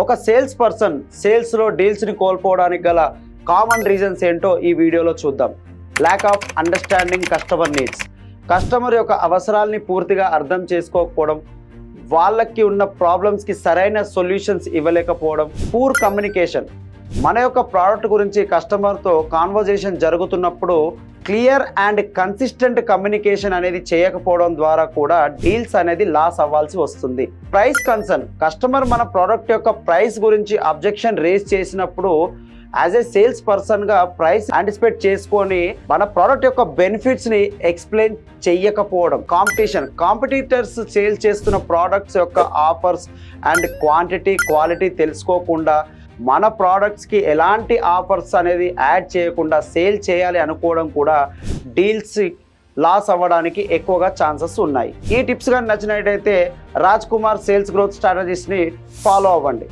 ఒక sales person సేల్స్లో డీల్స్ని కోల్పోవడానికి గల కామన్ రీజన్స్ ఏంటో ఈ వీడియోలో చూద్దాం. Lack of understanding customer needs. Customer యొక్క అవసరాలని పూర్తిగా అర్థం చేసుకోకపోవడం, వాళ్ళకి ఉన్న ప్రాబ్లమ్స్కి సరైన సొల్యూషన్స్ ఇవ్వలేకపోవడం. Poor communication. మన యొక్క ప్రోడక్ట్ గురించి కస్టమర్తో కాన్వర్జేషన్ జరుగుతున్నప్పుడు క్లియర్ అండ్ కన్సిస్టెంట్ కమ్యూనికేషన్ అనేది చేయకపోవడం ద్వారా కూడా డీల్స్ అనేది లాస్ అవ్వాల్సి వస్తుంది. Price concern. కస్టమర్ మన ప్రోడక్ట్ యొక్క ప్రైస్ గురించి అబ్జెక్షన్ రేస్ చేసినప్పుడు యాజ్ ఏ సేల్స్ పర్సన్గా ప్రైస్ యాంటిసిపేట్ చేసుకొని మన ప్రోడక్ట్ యొక్క బెనిఫిట్స్ని ఎక్స్ప్లెయిన్ చెయ్యకపోవడం. కాంపిటీటర్స్ సేల్ చేస్తున్న ప్రోడక్ట్స్ యొక్క ఆఫర్స్ అండ్ క్వాలిటీ తెలుసుకోకుండా మన ప్రోడక్ట్స్కి ఎలాంటి ఆఫర్స్ అనేది యాడ్ చేయకుండా సేల్ చేయాలి అనుకోవడం కూడా డీల్స్ లాస్ అవ్వడానికి ఎక్కువగా ఛాన్సెస్ ఉన్నాయి. ఈ టిప్స్ కానీ నచ్చినట్టయితే రాజ్ కుమార్ సేల్స్ గ్రోత్ స్ట్రాటజీస్ని ఫాలో అవ్వండి.